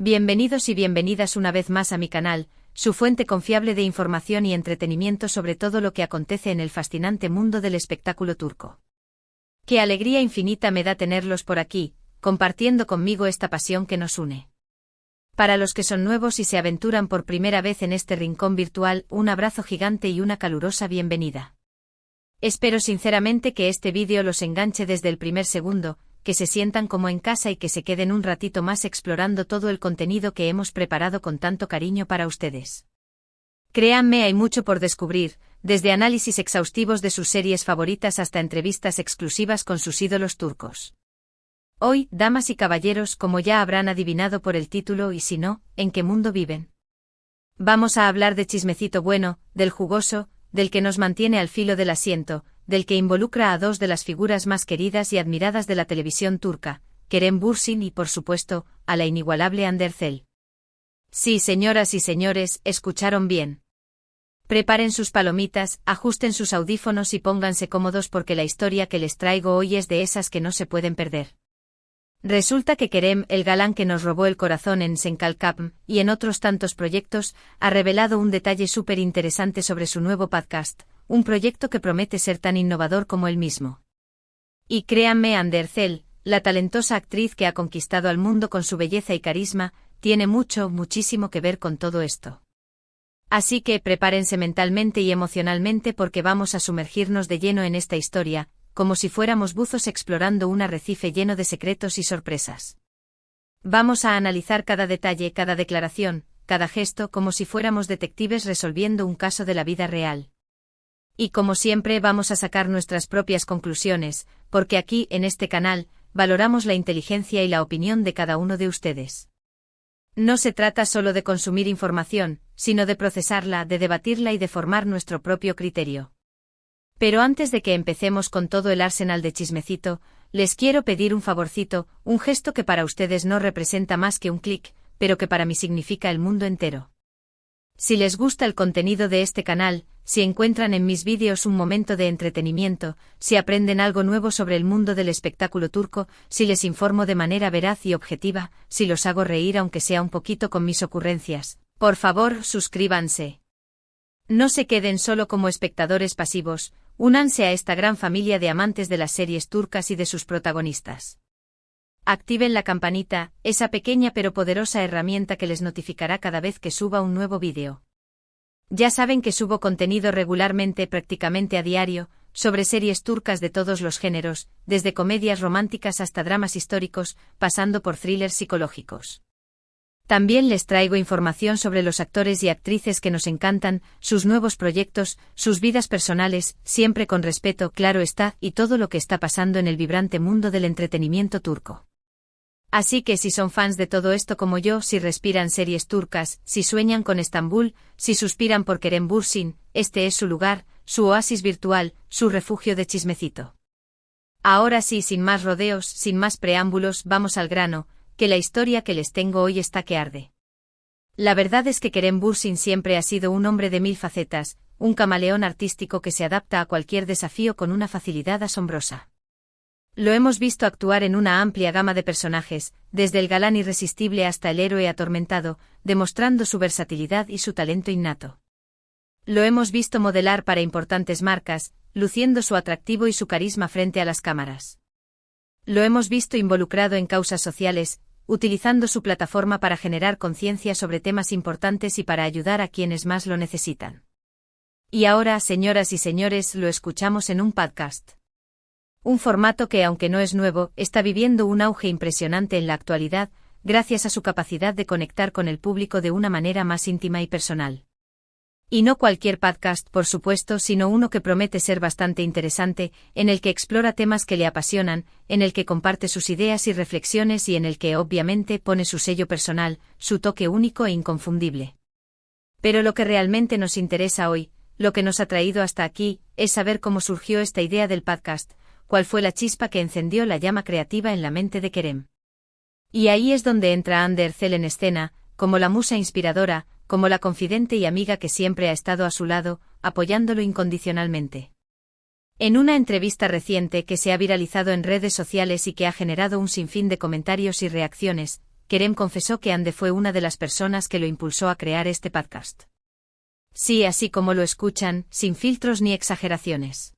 Bienvenidos y bienvenidas una vez más a mi canal, su fuente confiable de información y entretenimiento sobre todo lo que acontece en el fascinante mundo del espectáculo turco. Qué alegría infinita me da tenerlos por aquí, compartiendo conmigo esta pasión que nos une. Para los que son nuevos y se aventuran por primera vez en este rincón virtual, un abrazo gigante y una calurosa bienvenida. Espero sinceramente que este vídeo los enganche desde el primer segundo, que se sientan como en casa y que se queden un ratito más explorando todo el contenido que hemos preparado con tanto cariño para ustedes. Créanme, hay mucho por descubrir, desde análisis exhaustivos de sus series favoritas hasta entrevistas exclusivas con sus ídolos turcos. Hoy, damas y caballeros, como ya habrán adivinado por el título y si no, ¿en qué mundo viven? Vamos a hablar de chismecito bueno, del jugoso, del que nos mantiene al filo del asiento, del que involucra a dos de las figuras más queridas y admiradas de la televisión turca, Kerem Bürsin y por supuesto, a la inigualable Hande Erçel. Sí, señoras y señores, escucharon bien. Preparen sus palomitas, ajusten sus audífonos y pónganse cómodos porque la historia que les traigo hoy es de esas que no se pueden perder. Resulta que Kerem, el galán que nos robó el corazón en Senkalkapm y en otros tantos proyectos, ha revelado un detalle súper interesante sobre su nuevo podcast, un proyecto que promete ser tan innovador como él mismo. Y créanme, Hande Erçel, la talentosa actriz que ha conquistado al mundo con su belleza y carisma, tiene muchísimo que ver con todo esto. Así que prepárense mentalmente y emocionalmente porque vamos a sumergirnos de lleno en esta historia, como si fuéramos buzos explorando un arrecife lleno de secretos y sorpresas. Vamos a analizar cada detalle, cada declaración, cada gesto como si fuéramos detectives resolviendo un caso de la vida real. Y como siempre vamos a sacar nuestras propias conclusiones, porque aquí, en este canal, valoramos la inteligencia y la opinión de cada uno de ustedes. No se trata solo de consumir información, sino de procesarla, de debatirla y de formar nuestro propio criterio. Pero antes de que empecemos con todo el arsenal de chismecito, les quiero pedir un favorcito, un gesto que para ustedes no representa más que un clic, pero que para mí significa el mundo entero. Si les gusta el contenido de este canal, si encuentran en mis vídeos un momento de entretenimiento, si aprenden algo nuevo sobre el mundo del espectáculo turco, si les informo de manera veraz y objetiva, si los hago reír aunque sea un poquito con mis ocurrencias, por favor, suscríbanse. No se queden solo como espectadores pasivos, únanse a esta gran familia de amantes de las series turcas y de sus protagonistas. Activen la campanita, esa pequeña pero poderosa herramienta que les notificará cada vez que suba un nuevo vídeo. Ya saben que subo contenido regularmente, prácticamente a diario, sobre series turcas de todos los géneros, desde comedias románticas hasta dramas históricos, pasando por thrillers psicológicos. También les traigo información sobre los actores y actrices que nos encantan, sus nuevos proyectos, sus vidas personales, siempre con respeto, claro está, y todo lo que está pasando en el vibrante mundo del entretenimiento turco. Así que si son fans de todo esto como yo, si respiran series turcas, si sueñan con Estambul, si suspiran por Kerem Bürsin, este es su lugar, su oasis virtual, su refugio de chismecito. Ahora sí, sin más rodeos, sin más preámbulos, vamos al grano, que la historia que les tengo hoy está que arde. La verdad es que Kerem Bürsin siempre ha sido un hombre de mil facetas, un camaleón artístico que se adapta a cualquier desafío con una facilidad asombrosa. Lo hemos visto actuar en una amplia gama de personajes, desde el galán irresistible hasta el héroe atormentado, demostrando su versatilidad y su talento innato. Lo hemos visto modelar para importantes marcas, luciendo su atractivo y su carisma frente a las cámaras. Lo hemos visto involucrado en causas sociales, utilizando su plataforma para generar conciencia sobre temas importantes y para ayudar a quienes más lo necesitan. Y ahora, señoras y señores, lo escuchamos en un podcast. Un formato que, aunque no es nuevo, está viviendo un auge impresionante en la actualidad, gracias a su capacidad de conectar con el público de una manera más íntima y personal. Y no cualquier podcast, por supuesto, sino uno que promete ser bastante interesante, en el que explora temas que le apasionan, en el que comparte sus ideas y reflexiones y en el que, obviamente, pone su sello personal, su toque único e inconfundible. Pero lo que realmente nos interesa hoy, lo que nos ha traído hasta aquí, es saber cómo surgió esta idea del podcast, cuál fue la chispa que encendió la llama creativa en la mente de Kerem. Y ahí es donde entra Hande Erçel en escena, como la musa inspiradora, como la confidente y amiga que siempre ha estado a su lado, apoyándolo incondicionalmente. En una entrevista reciente que se ha viralizado en redes sociales y que ha generado un sinfín de comentarios y reacciones, Kerem confesó que Ande fue una de las personas que lo impulsó a crear este podcast. Sí, así como lo escuchan, sin filtros ni exageraciones.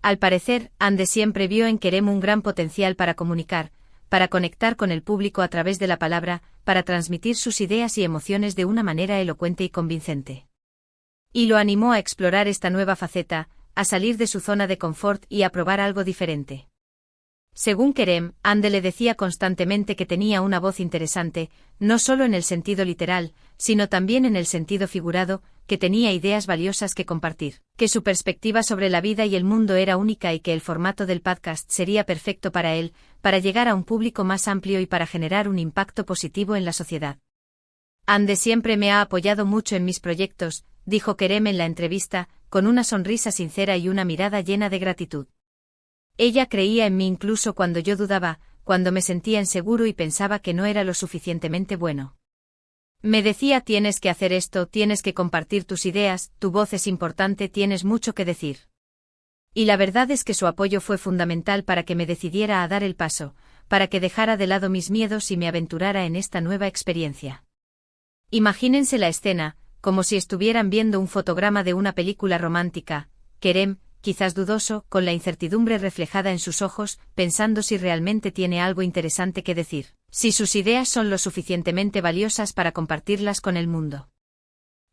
Al parecer, Ande siempre vio en Kerem un gran potencial para comunicar, para conectar con el público a través de la palabra, para transmitir sus ideas y emociones de una manera elocuente y convincente. Y lo animó a explorar esta nueva faceta, a salir de su zona de confort y a probar algo diferente. Según Kerem, Ande le decía constantemente que tenía una voz interesante, no solo en el sentido literal, sino también en el sentido figurado, que tenía ideas valiosas que compartir, que su perspectiva sobre la vida y el mundo era única y que el formato del podcast sería perfecto para él, para llegar a un público más amplio y para generar un impacto positivo en la sociedad. Ande siempre me ha apoyado mucho en mis proyectos, dijo Kerem en la entrevista, con una sonrisa sincera y una mirada llena de gratitud. Ella creía en mí incluso cuando yo dudaba, cuando me sentía inseguro y pensaba que no era lo suficientemente bueno. Me decía: tienes que hacer esto, tienes que compartir tus ideas, tu voz es importante, tienes mucho que decir. Y la verdad es que su apoyo fue fundamental para que me decidiera a dar el paso, para que dejara de lado mis miedos y me aventurara en esta nueva experiencia. Imagínense la escena, como si estuvieran viendo un fotograma de una película romántica. Kerem, quizás dudoso, con la incertidumbre reflejada en sus ojos, pensando si realmente tiene algo interesante que decir, si sus ideas son lo suficientemente valiosas para compartirlas con el mundo.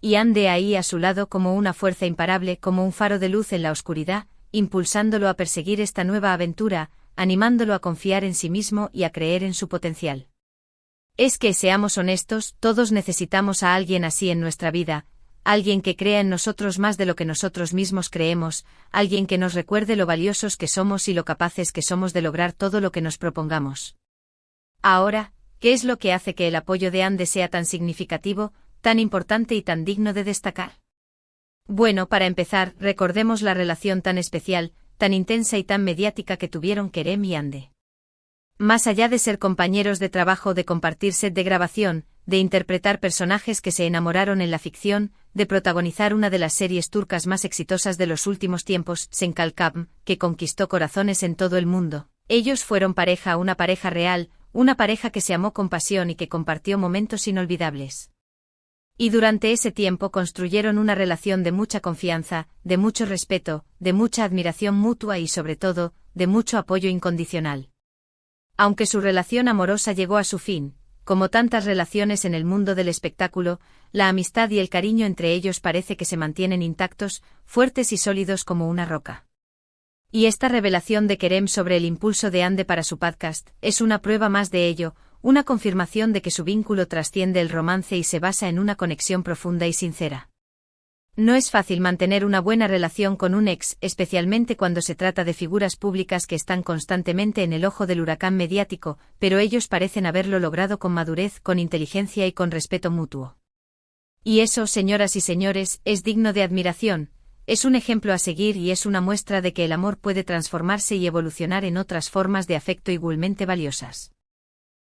Y Ande ahí a su lado como una fuerza imparable, como un faro de luz en la oscuridad, impulsándolo a perseguir esta nueva aventura, animándolo a confiar en sí mismo y a creer en su potencial. Es que, seamos honestos, todos necesitamos a alguien así en nuestra vida, alguien que crea en nosotros más de lo que nosotros mismos creemos, alguien que nos recuerde lo valiosos que somos y lo capaces que somos de lograr todo lo que nos propongamos. Ahora, ¿qué es lo que hace que el apoyo de Ande sea tan significativo, tan importante y tan digno de destacar? Bueno, para empezar, recordemos la relación tan especial, tan intensa y tan mediática que tuvieron Kerem y Ande. Más allá de ser compañeros de trabajo, de compartir set de grabación, de interpretar personajes que se enamoraron en la ficción, de protagonizar una de las series turcas más exitosas de los últimos tiempos, Senkalkam, que conquistó corazones en todo el mundo, ellos fueron pareja, una pareja real, una pareja que se amó con pasión y que compartió momentos inolvidables. Y durante ese tiempo construyeron una relación de mucha confianza, de mucho respeto, de mucha admiración mutua y sobre todo, de mucho apoyo incondicional. Aunque su relación amorosa llegó a su fin, como tantas relaciones en el mundo del espectáculo, la amistad y el cariño entre ellos parece que se mantienen intactos, fuertes y sólidos como una roca. Y esta revelación de Kerem sobre el impulso de Ande para su podcast es una prueba más de ello, una confirmación de que su vínculo trasciende el romance y se basa en una conexión profunda y sincera. No es fácil mantener una buena relación con un ex, especialmente cuando se trata de figuras públicas que están constantemente en el ojo del huracán mediático, pero ellos parecen haberlo logrado con madurez, con inteligencia y con respeto mutuo. Y eso, señoras y señores, es digno de admiración, es un ejemplo a seguir y es una muestra de que el amor puede transformarse y evolucionar en otras formas de afecto igualmente valiosas.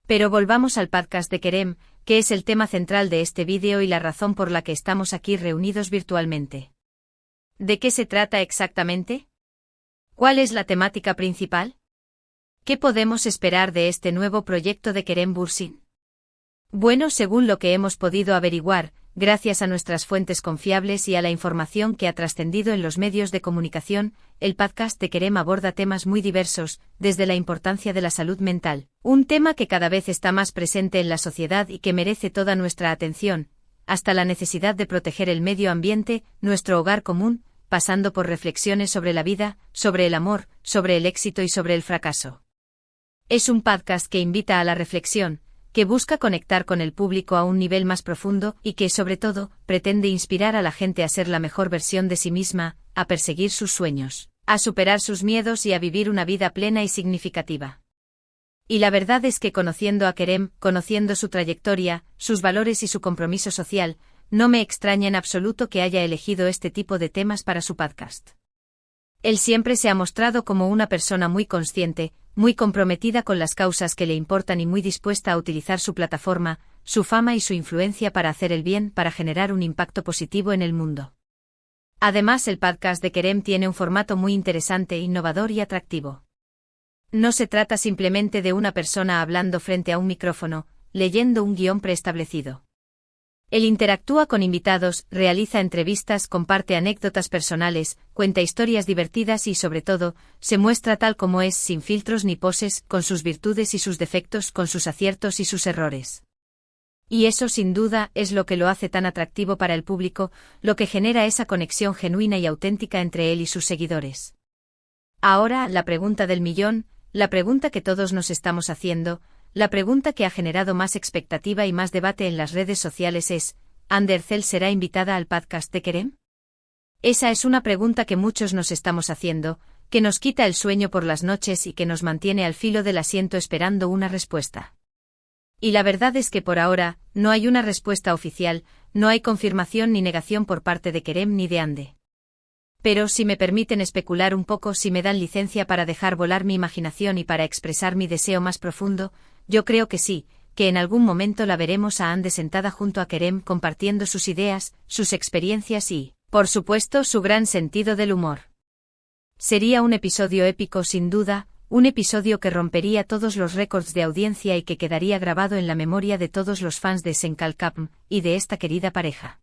Pero volvamos al podcast de Kerem, que es el tema central de este vídeo y la razón por la que estamos aquí reunidos virtualmente. ¿De qué se trata exactamente? ¿Cuál es la temática principal? ¿Qué podemos esperar de este nuevo proyecto de Kerem Bürsin? Bueno, según lo que hemos podido averiguar, gracias a nuestras fuentes confiables y a la información que ha trascendido en los medios de comunicación, el podcast de Kerem aborda temas muy diversos, desde la importancia de la salud mental, un tema que cada vez está más presente en la sociedad y que merece toda nuestra atención, hasta la necesidad de proteger el medio ambiente, nuestro hogar común, pasando por reflexiones sobre la vida, sobre el amor, sobre el éxito y sobre el fracaso. Es un podcast que invita a la reflexión, que busca conectar con el público a un nivel más profundo y que, sobre todo, pretende inspirar a la gente a ser la mejor versión de sí misma, a perseguir sus sueños, a superar sus miedos y a vivir una vida plena y significativa. Y la verdad es que conociendo a Kerem, conociendo su trayectoria, sus valores y su compromiso social, no me extraña en absoluto que haya elegido este tipo de temas para su podcast. Él siempre se ha mostrado como una persona muy consciente, muy comprometida con las causas que le importan y muy dispuesta a utilizar su plataforma, su fama y su influencia para hacer el bien, para generar un impacto positivo en el mundo. Además, el podcast de Kerem tiene un formato muy interesante, innovador y atractivo. No se trata simplemente de una persona hablando frente a un micrófono, leyendo un guión preestablecido. Él interactúa con invitados, realiza entrevistas, comparte anécdotas personales, cuenta historias divertidas y, sobre todo, se muestra tal como es, sin filtros ni poses, con sus virtudes y sus defectos, con sus aciertos y sus errores. Y eso, sin duda, es lo que lo hace tan atractivo para el público, lo que genera esa conexión genuina y auténtica entre él y sus seguidores. Ahora, la pregunta del millón, la pregunta que todos nos estamos haciendo, la pregunta que ha generado más expectativa y más debate en las redes sociales es: ¿Ande Ercel será invitada al podcast de Kerem? Esa es una pregunta que muchos nos estamos haciendo, que nos quita el sueño por las noches y que nos mantiene al filo del asiento esperando una respuesta. Y la verdad es que por ahora, no hay una respuesta oficial, no hay confirmación ni negación por parte de Kerem ni de Ande. Pero si me permiten especular un poco, si me dan licencia para dejar volar mi imaginación y para expresar mi deseo más profundo, yo creo que sí, que en algún momento la veremos a Ande sentada junto a Kerem compartiendo sus ideas, sus experiencias y, por supuesto, su gran sentido del humor. Sería un episodio épico sin duda, un episodio que rompería todos los récords de audiencia y que quedaría grabado en la memoria de todos los fans de Senkalkapm y de esta querida pareja.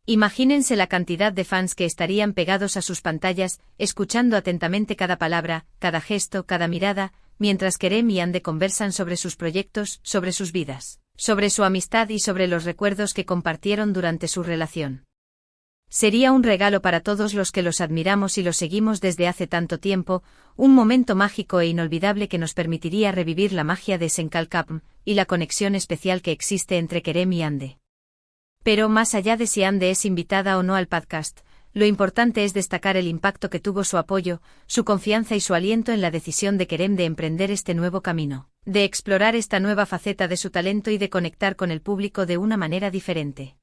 Imagínense la cantidad de fans que estarían pegados a sus pantallas, escuchando atentamente cada palabra, cada gesto, cada mirada, mientras Kerem y Ande conversan sobre sus proyectos, sobre sus vidas, sobre su amistad y sobre los recuerdos que compartieron durante su relación. Sería un regalo para todos los que los admiramos y los seguimos desde hace tanto tiempo, un momento mágico e inolvidable que nos permitiría revivir la magia de Senkalkapm y la conexión especial que existe entre Kerem y Ande. Pero más allá de si Ande es invitada o no al podcast, lo importante es destacar el impacto que tuvo su apoyo, su confianza y su aliento en la decisión de Kerem de emprender este nuevo camino, de explorar esta nueva faceta de su talento y de conectar con el público de una manera diferente.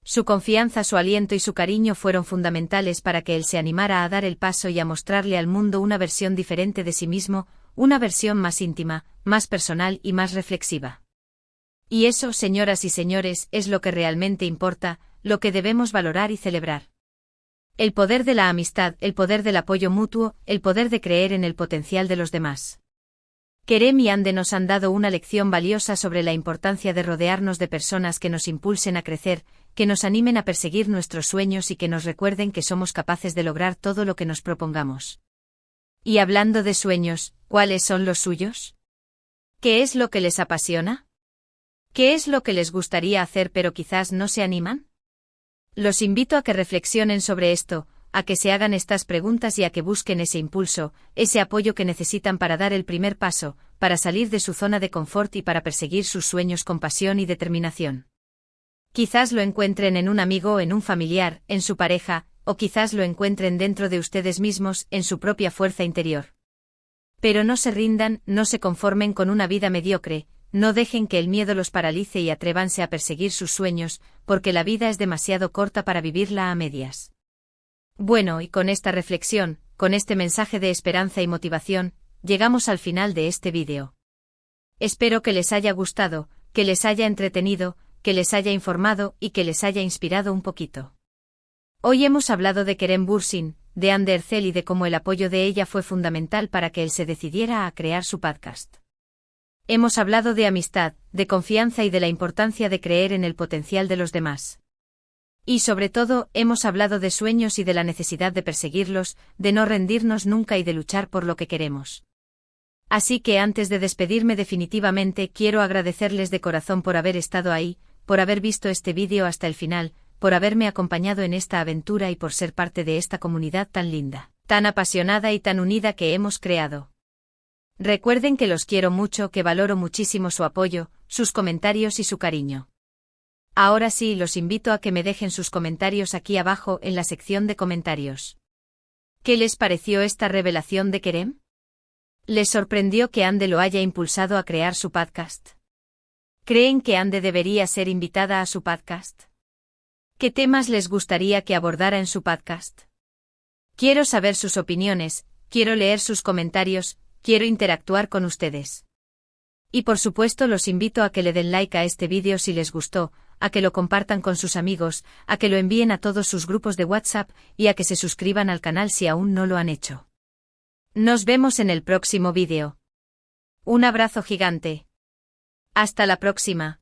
Su confianza, su aliento y su cariño fueron fundamentales para que él se animara a dar el paso y a mostrarle al mundo una versión diferente de sí mismo, una versión más íntima, más personal y más reflexiva. Y eso, señoras y señores, es lo que realmente importa, lo que debemos valorar y celebrar. El poder de la amistad, el poder del apoyo mutuo, el poder de creer en el potencial de los demás. Kerem y Ande nos han dado una lección valiosa sobre la importancia de rodearnos de personas que nos impulsen a crecer, que nos animen a perseguir nuestros sueños y que nos recuerden que somos capaces de lograr todo lo que nos propongamos. Y hablando de sueños, ¿cuáles son los suyos? ¿Qué es lo que les apasiona? ¿Qué es lo que les gustaría hacer pero quizás no se animan? Los invito a que reflexionen sobre esto, a que se hagan estas preguntas y a que busquen ese impulso, ese apoyo que necesitan para dar el primer paso, para salir de su zona de confort y para perseguir sus sueños con pasión y determinación. Quizás lo encuentren en un amigo o en un familiar, en su pareja, o quizás lo encuentren dentro de ustedes mismos, en su propia fuerza interior. Pero no se rindan, no se conformen con una vida mediocre. No dejen que el miedo los paralice y atrévanse a perseguir sus sueños, porque la vida es demasiado corta para vivirla a medias. Bueno, y con esta reflexión, con este mensaje de esperanza y motivación, llegamos al final de este vídeo. Espero que les haya gustado, que les haya entretenido, que les haya informado y que les haya inspirado un poquito. Hoy hemos hablado de Kerem Bürsin, de Ande Ercel y de cómo el apoyo de ella fue fundamental para que él se decidiera a crear su podcast. Hemos hablado de amistad, de confianza y de la importancia de creer en el potencial de los demás. Y sobre todo, hemos hablado de sueños y de la necesidad de perseguirlos, de no rendirnos nunca y de luchar por lo que queremos. Así que antes de despedirme definitivamente quiero agradecerles de corazón por haber estado ahí, por haber visto este vídeo hasta el final, por haberme acompañado en esta aventura y por ser parte de esta comunidad tan linda, tan apasionada y tan unida que hemos creado. Recuerden que los quiero mucho, que valoro muchísimo su apoyo, sus comentarios y su cariño. Ahora sí, los invito a que me dejen sus comentarios aquí abajo en la sección de comentarios. ¿Qué les pareció esta revelación de Kerem? ¿Les sorprendió que Ande lo haya impulsado a crear su podcast? ¿Creen que Ande debería ser invitada a su podcast? ¿Qué temas les gustaría que abordara en su podcast? Quiero saber sus opiniones, quiero leer sus comentarios, quiero interactuar con ustedes. Y por supuesto los invito a que le den like a este vídeo si les gustó, a que lo compartan con sus amigos, a que lo envíen a todos sus grupos de WhatsApp y a que se suscriban al canal si aún no lo han hecho. Nos vemos en el próximo vídeo. Un abrazo gigante. Hasta la próxima.